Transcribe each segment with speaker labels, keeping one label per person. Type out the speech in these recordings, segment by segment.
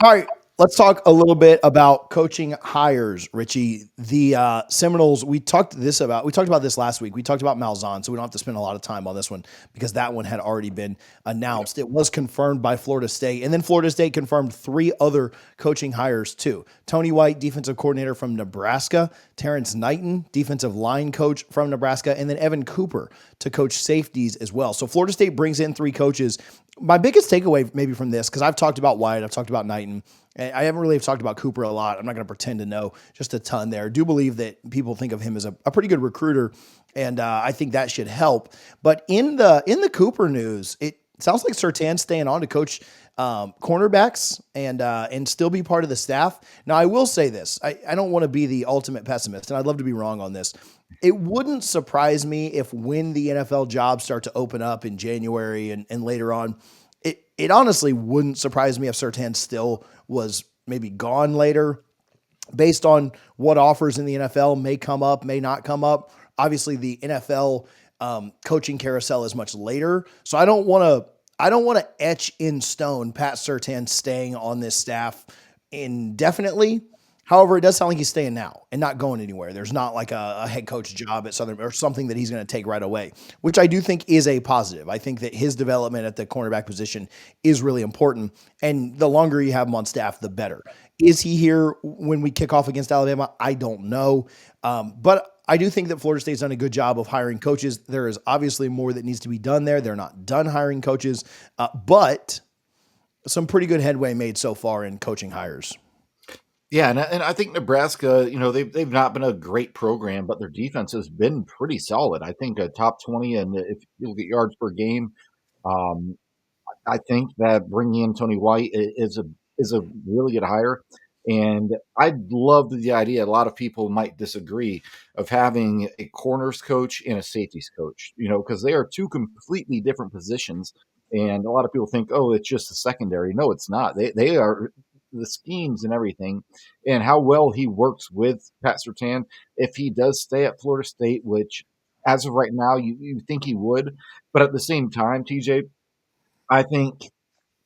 Speaker 1: All right, let's talk a little bit about coaching hires, Richie. The Seminoles. We talked about this last week. We talked about Malzahn, so we don't have to spend a lot of time on this one because that one had already been announced. It was confirmed by Florida State, and then Florida State confirmed three other coaching hires too. Tony White, defensive coordinator from Nebraska; Terrence Knighton, defensive line coach from Nebraska; and then Evan Cooper to coach safeties as well. So Florida State brings in three coaches. My biggest takeaway maybe from this, because I've talked about White, I've talked about Knighton, I haven't really talked about Cooper a lot. I'm not going to pretend to know just a ton there. I do believe that people think of him as a pretty good recruiter, and I think that should help. But in the Cooper news, it sounds like Surtan's staying on to coach cornerbacks and still be part of the staff. Now, I will say this. I don't want to be the ultimate pessimist, and I'd love to be wrong on this. It wouldn't surprise me if when the NFL jobs start to open up in January and later on, it honestly wouldn't surprise me if Surtain still was maybe gone later based on what offers in the NFL may come up, may not come up. Obviously, the NFL coaching carousel is much later. So I don't want to etch in stone Pat Surtain staying on this staff indefinitely. However, it does sound like he's staying now and not going anywhere. There's not like a head coach job at Southern or something that he's going to take right away, which I do think is a positive. I think that his development at the cornerback position is really important. And the longer you have him on staff, the better. Is he here when we kick off against Alabama? I don't know. But I do think that Florida State's done a good job of hiring coaches. There is obviously more that needs to be done there. They're not done hiring coaches, but some pretty good headway made so far in coaching hires.
Speaker 2: Yeah, and I think Nebraska, they've not been a great program, but their defense has been pretty solid. I think a top 20, and if you look at yards per game, um, I think that bringing in Tony White is a really good hire. And I love the idea. A lot of people might disagree of having a corners coach and a safeties coach, because they are two completely different positions. And a lot of people think, oh, it's just the secondary. No, it's not. They are the schemes and everything, and how well he works with Pat Surtain. If he does stay at Florida State, which as of right now, you think he would, but at the same time, TJ, I think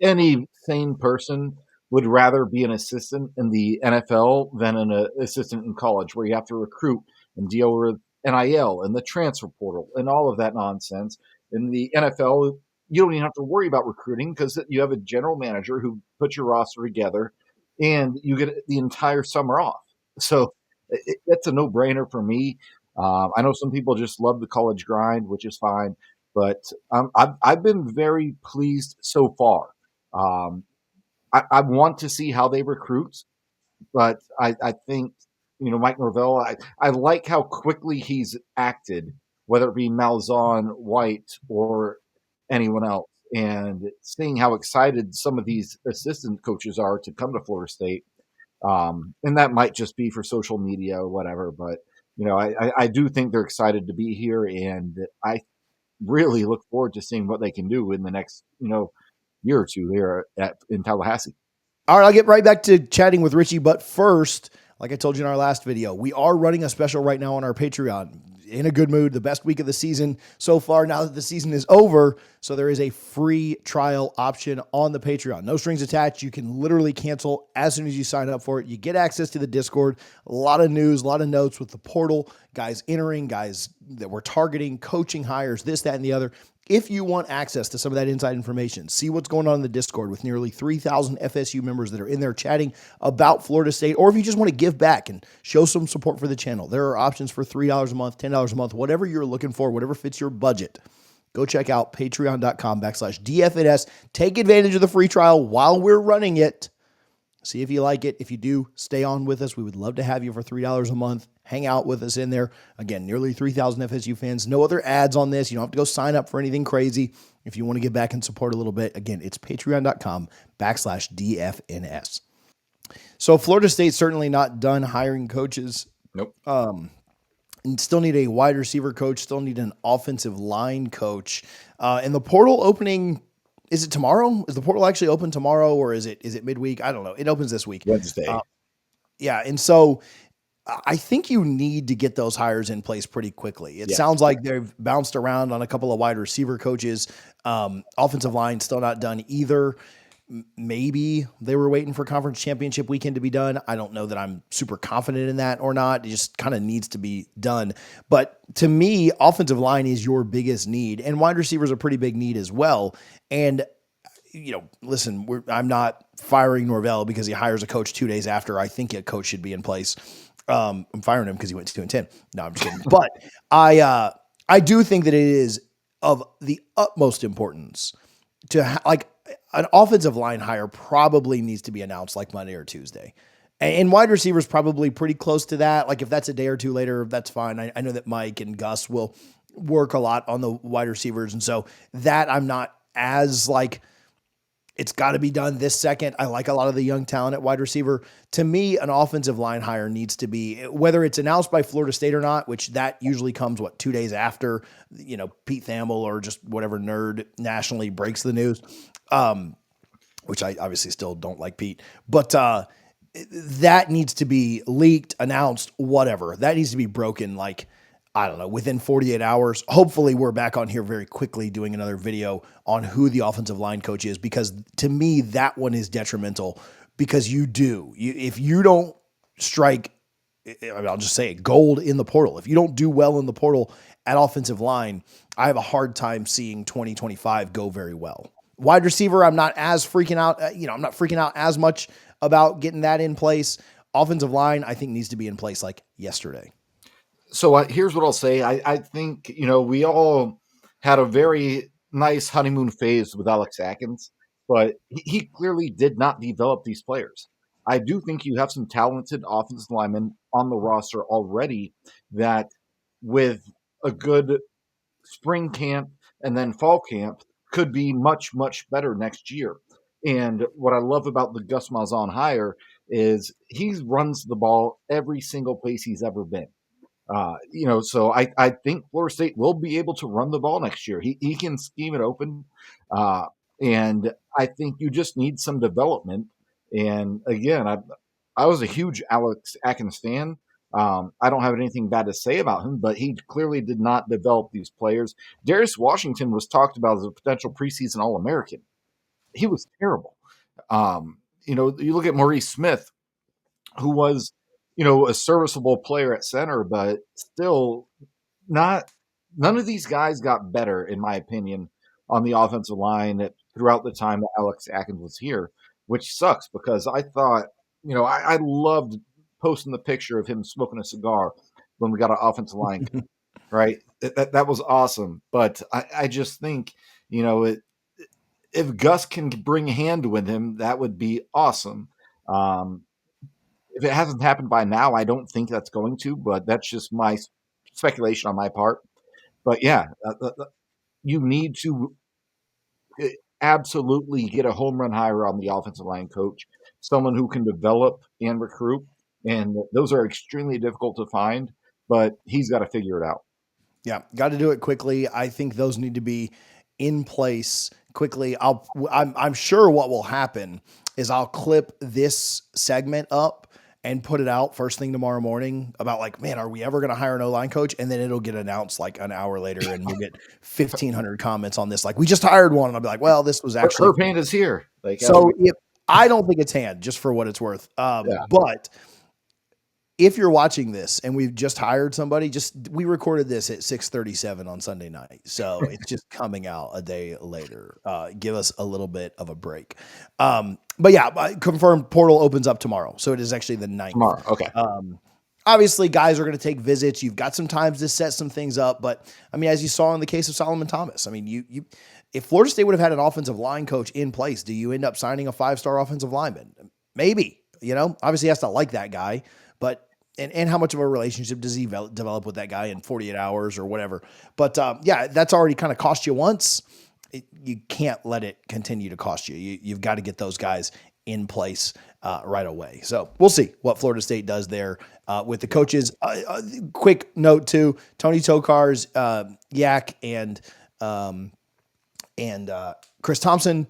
Speaker 2: any sane person would rather be an assistant in the NFL than an assistant in college, where you have to recruit and deal with NIL and the transfer portal and all of that nonsense. In the NFL, you don't even have to worry about recruiting because you have a general manager who puts your roster together and you get the entire summer off. So that's a no brainer for me. I know some people just love the college grind, which is fine, but I've been very pleased so far. Um, I want to see how they recruit, but I think, Mike Norvell, I like how quickly he's acted, whether it be Malzahn, White, or anyone else, and seeing how excited some of these assistant coaches are to come to Florida State. And that might just be for social media or whatever, but, I do think they're excited to be here, and I really look forward to seeing what they can do in the next, year or two here in Tallahassee.
Speaker 1: All right, I'll get right back to chatting with Richie. But first, like I told you in our last video, we are running a special right now on our Patreon. In a good mood, the best week of the season so far now that the season is over. So there is a free trial option on the Patreon. No strings attached. You can literally cancel as soon as you sign up for it. You get access to the Discord, a lot of news, a lot of notes with the portal, guys entering, guys that we're targeting, coaching hires, this, that, and the other. If you want access to some of that inside information, see what's going on in the Discord with nearly 3,000 FSU members that are in there chatting about Florida State, or if you just want to give back and show some support for the channel, there are options for $3 a month, $10 a month, whatever you're looking for, whatever fits your budget. Go check out patreon.com/DFNS. Take advantage of the free trial while we're running it. See if you like it. If you do, stay on with us. We would love to have you for $3 a month. Hang out with us in there. Again, nearly 3,000 FSU fans. No other ads on this. You don't have to go sign up for anything crazy. If you want to get back and support a little bit, again, it's patreon.com/DFNS. So Florida State's certainly not done hiring coaches.
Speaker 2: Nope.
Speaker 1: And still need a wide receiver coach. Still need an offensive line coach. And the portal opening, is it tomorrow? Is the portal actually open tomorrow, or is it midweek? I don't know. It opens this week.
Speaker 2: Wednesday.
Speaker 1: Yeah. And so I think you need to get those hires in place pretty quickly. It sounds like they've bounced around on a couple of wide receiver coaches. Offensive line still not done either. Maybe they were waiting for conference championship weekend to be done. I don't know that I'm super confident in that or not. It just kind of needs to be done. But to me, offensive line is your biggest need, and wide receivers are a pretty big need as well. And listen, I'm not firing Norvell because he hires a coach 2 days after I think a coach should be in place. I'm firing him because he went to 2-10. No, I'm just kidding. But I do think that it is of the utmost importance to like an offensive line hire probably needs to be announced like Monday or Tuesday. And wide receivers probably pretty close to that. Like if that's a day or two later, that's fine. I know that Mike and Gus will work a lot on the wide receivers. And so that I'm not as like, it's got to be done this second. I like a lot of the young talent at wide receiver. To me, an offensive line hire needs to be, whether it's announced by Florida State or not, which that usually comes, 2 days after, Pete Thamel or just whatever nerd nationally breaks the news, which I obviously still don't like Pete. But that needs to be leaked, announced, whatever. That needs to be broken like, I don't know, within 48 hours. Hopefully we're back on here very quickly doing another video on who the offensive line coach is, because to me, that one is detrimental because if you don't strike, I'll just say it, gold in the portal. If you don't do well in the portal at offensive line, I have a hard time seeing 2025 go very well. Wide receiver, I'm not as freaking out. I'm not freaking out as much about getting that in place. Offensive line, I think needs to be in place like yesterday.
Speaker 2: So here's what I'll say. I think, we all had a very nice honeymoon phase with Alex Atkins, but he clearly did not develop these players. I do think you have some talented offensive linemen on the roster already that with a good spring camp and then fall camp could be much, much better next year. And what I love about the Gus Malzahn hire is he runs the ball every single place he's ever been. So I think Florida State will be able to run the ball next year. He can scheme it open. And I think you just need some development. And again, I was a huge Alex Atkins fan. I don't have anything bad to say about him, but he clearly did not develop these players. Darius Washington was talked about as a potential preseason All-American. He was terrible. You look at Maurice Smith, who was, a serviceable player at center, but still not. None of these guys got better, in my opinion, on the offensive line throughout the time that Alex Atkins was here, which sucks because I thought, I loved posting the picture of him smoking a cigar when we got an offensive line, right? That was awesome. But I just think, if Gus can bring a hand with him, that would be awesome. If it hasn't happened by now, I don't think that's going to, but that's just my speculation on my part. But yeah, you need to absolutely get a home run hire on the offensive line coach, someone who can develop and recruit. And those are extremely difficult to find, but he's got to figure it out.
Speaker 1: Yeah, got to do it quickly. I think those need to be in place quickly. I'm sure what will happen is I'll clip this segment up and put it out first thing tomorrow morning about like, man, are we ever going to hire an O-line coach? And then it'll get announced like an hour later and we'll get 1,500 comments on this. Like, we just hired one. And I'll be like, well, this was actually.
Speaker 2: Her hand is here.
Speaker 1: I don't think it's hand, just for what it's worth. But if you're watching this and we've just hired somebody, we recorded this at 6:37 on Sunday night. So it's just coming out a day later. Give us a little bit of a break. But yeah, confirmed portal opens up tomorrow. So it is actually the 9th.
Speaker 2: Tomorrow. Okay.
Speaker 1: Obviously guys are going to take visits. You've got some time to set some things up, but I mean, as you saw in the case of Solomon Thomas, I mean, if Florida State would have had an offensive line coach in place, do you end up signing a 5-star offensive lineman? Maybe, obviously he has to like that guy. But and how much of a relationship does he develop with that guy in 48 hours or whatever? But yeah, that's already kind of cost you once. You can't let it continue to cost you. You've got to get those guys in place right away. So we'll see what Florida State does there with the coaches. Quick note too: Tony Tokar's Yak and Chris Thompson.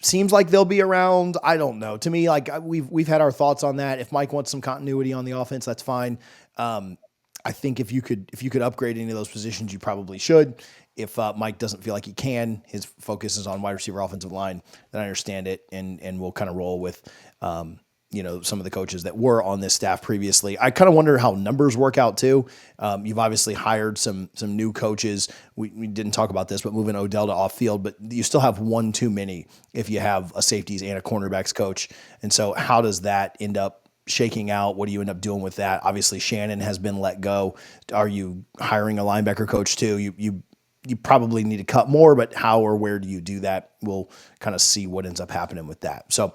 Speaker 1: Seems like they'll be around. I don't know. To me, like we've had our thoughts on that. If Mike wants some continuity on the offense, that's fine. I think if you could upgrade any of those positions, you probably should. If Mike doesn't feel like he can, his focus is on wide receiver, offensive line, then I understand it, and we'll kind of roll with some of the coaches that were on this staff previously. I kind of wonder how numbers work out too. You've obviously hired some new coaches. We didn't talk about this, but moving Odell to off field, but you still have one too many if you have a safeties and a cornerbacks coach. And so how does that end up shaking out? What do you end up doing with that? Obviously Shannon has been let go. Are you hiring a linebacker coach too? You probably need to cut more, but how or where do you do that? We'll kind of see what ends up happening with that. So